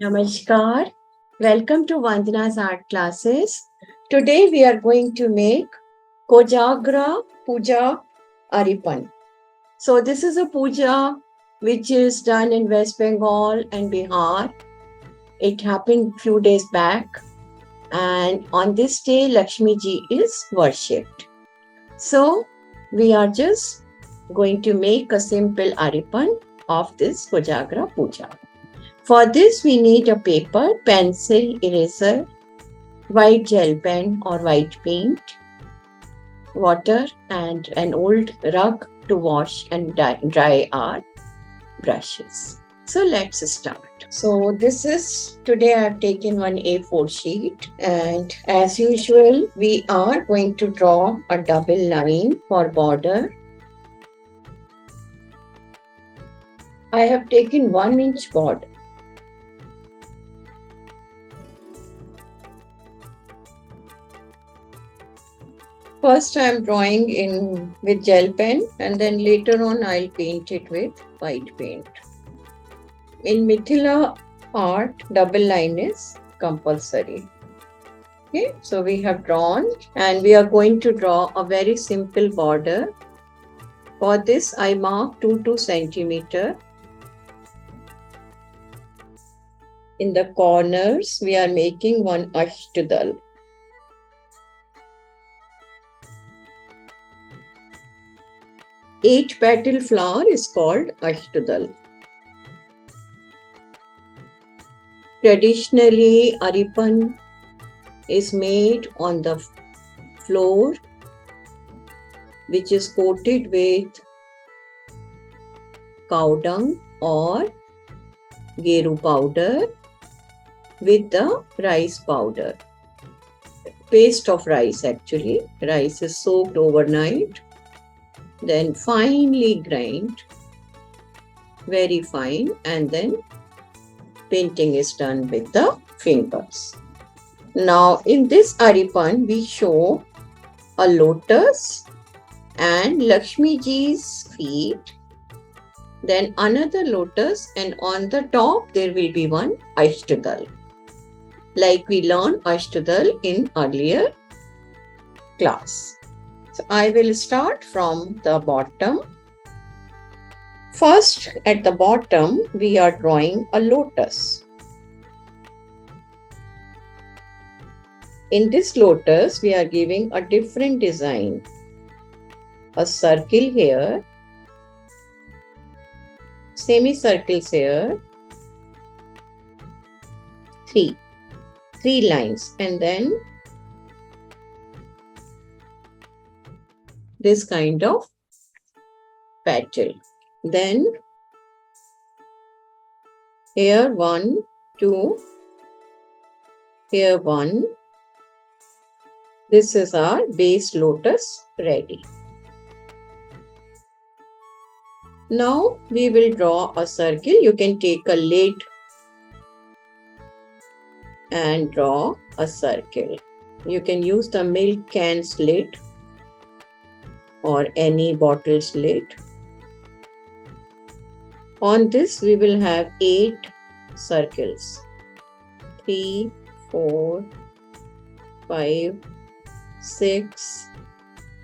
Namaskar. Welcome to Vandana's art classes. Today we are going to make Kojagra Puja Aripan. So this is a puja which is done in West Bengal and Bihar. It happened few days back, and on this day Lakshmi ji is worshipped. So we are just going to make a simple Aripan of this Kojagra Puja. For this, we need a paper, pencil, eraser, white gel pen or white paint, water, and an old rug to wash and dry our brushes. So let's start. So today I have taken one A4 sheet, and as usual, we are going to draw a double line for border. I have taken 1 inch border. First I am drawing with gel pen, and then later on I'll paint it with white paint. In Mithila art, double line is compulsory. Okay, so we have drawn, and we are going to draw a very simple border. For this I mark 2 centimeter. In the corners we are making one ashtadal. 8-petal flower is called ashtadal. Traditionally, Aripan is made on the floor, which is coated with cow dung or geru powder with the rice powder. Paste of rice actually. Rice is soaked overnight, then finely grind, very fine, and then painting is done with the fingers. Now in this Aripan we show a lotus and Lakshmi ji's feet, then another lotus, and on the top there will be one ashtadal, like we learned ashtadal in earlier class. So I will start from the bottom. First, at the bottom, we are drawing a lotus. In this lotus, we are giving a different design. A circle here, semicircles here, three lines, and then this kind of petal. Then here 1, 2, here 1. This is our base lotus ready. Now we will draw a circle. You can take a lid and draw a circle. You can use the milk can's lid or any bottle's lid. On this we will have 8 circles. 3, 4, 5, 6,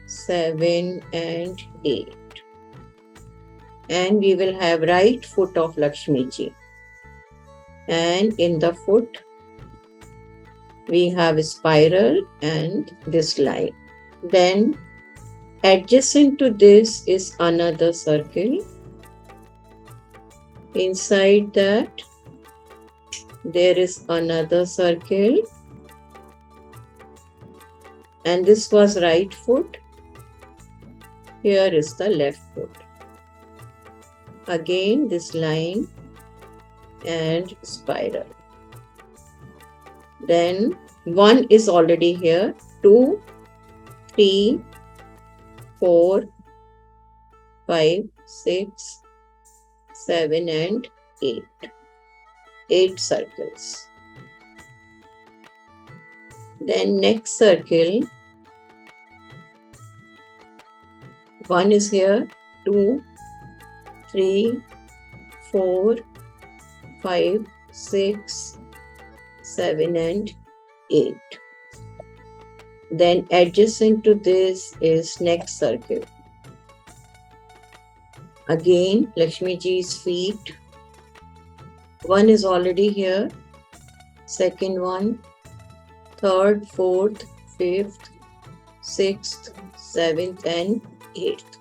7 and 8. And we will have right foot of Lakshmi ji. And in the foot we have a spiral and this line. Then adjacent to this is another circle. Inside that there is another circle, and this was right foot. Here is the left foot. Again this line and spiral. Then 1 is already here, 2, 3, 4, 5, 6, 7 and 8. 8 circles. Then next circle, 1 is here, 2, 3, 4, 5, 6, 7 and 8. Then adjacent to this is next circle. Again, Lakshmi Ji's feet. One is already here. Second one, third, fourth, fifth, sixth, seventh and eighth.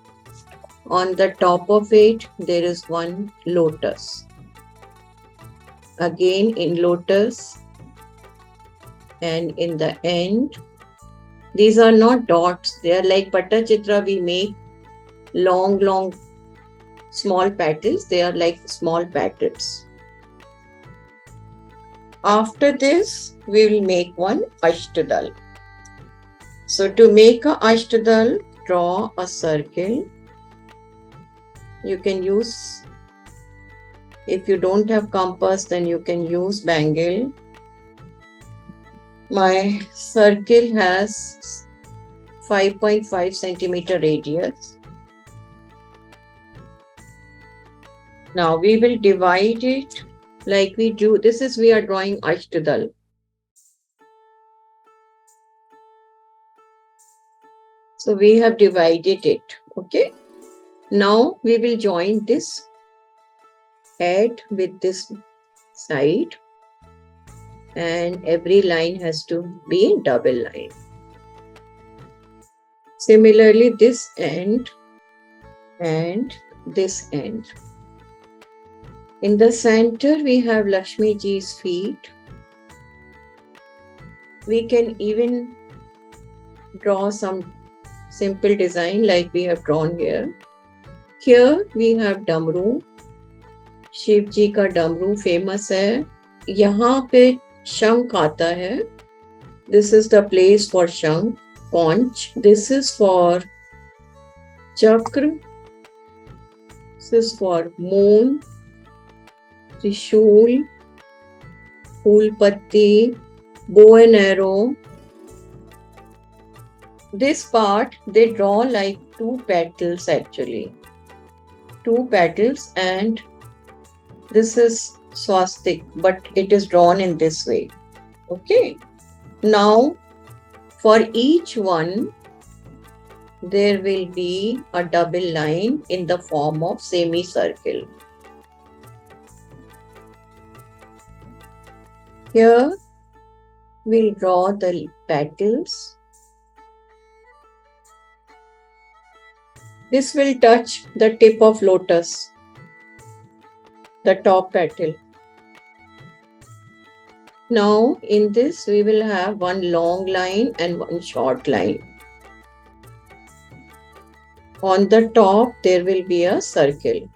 On the top of it, there is one lotus. Again in lotus, and in the end, these are not dots. They are like Pattachitra we make long small petals. They are like small petals. After this, we will make one Ashtadal. So to make a Ashtadal, draw a circle. You can use, if you don't have compass, then you can use bangle. My circle has 5.5 centimeter radius. Now we will divide it like we do. We are drawing Ashtadal. So we have divided it. Okay. Now we will join this head with this side, and every line has to be double line. Similarly, this end and this end. In the center, we have Lakshmi Ji's feet. We can even draw some simple design like we have drawn here. Here we have Damru. Shiv जी का डमरू famous है. यहाँ पे शंख आता है. This is the place for शंख. Conch. This is for chakra. This is for moon. Trishul. Phool patti. Bow and arrow. This part they draw like two petals actually. Two petals, and this is swastik, but it is drawn in this way. Okay. Now, for each one, there will be a double line in the form of semicircle. Here, we'll draw the petals. This will touch the tip of lotus, the top petal. Now, in this, we will have one long line and one short line. On the top, there will be a circle.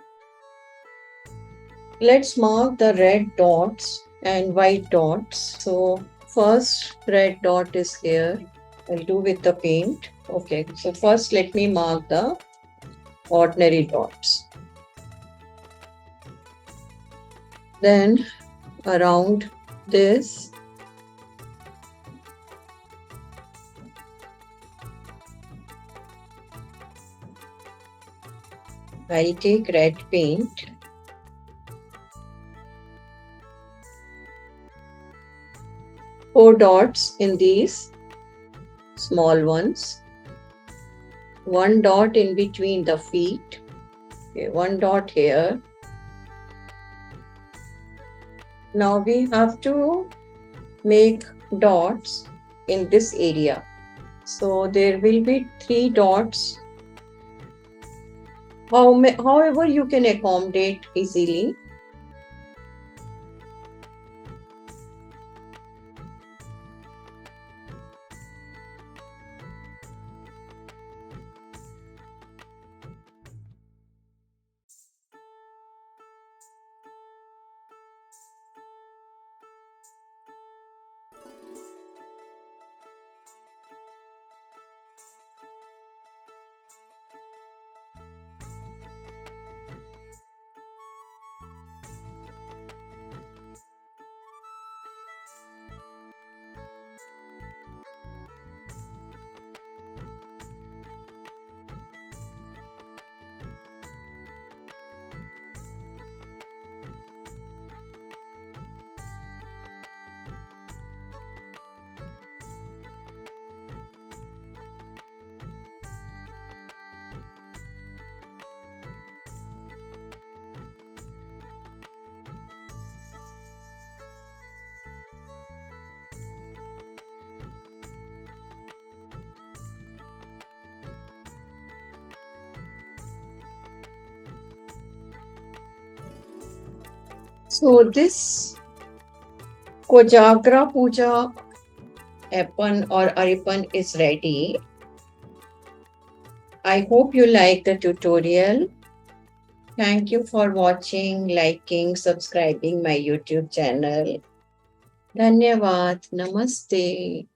Let's mark the red dots and white dots. So, first red dot is here. I'll do with the paint. Okay, so first let me mark the ordinary dots. Then around this, I'll take red paint. Four dots in these small ones. One dot in between the feet. Okay, one dot here. Now we have to make dots in this area. So there will be 3 dots. However, you can accommodate easily. So this Kojagra Puja Appan or Aripan is ready. I hope you like the tutorial. Thank you for watching, liking, subscribing my YouTube channel. Dhanyavad. Namaste.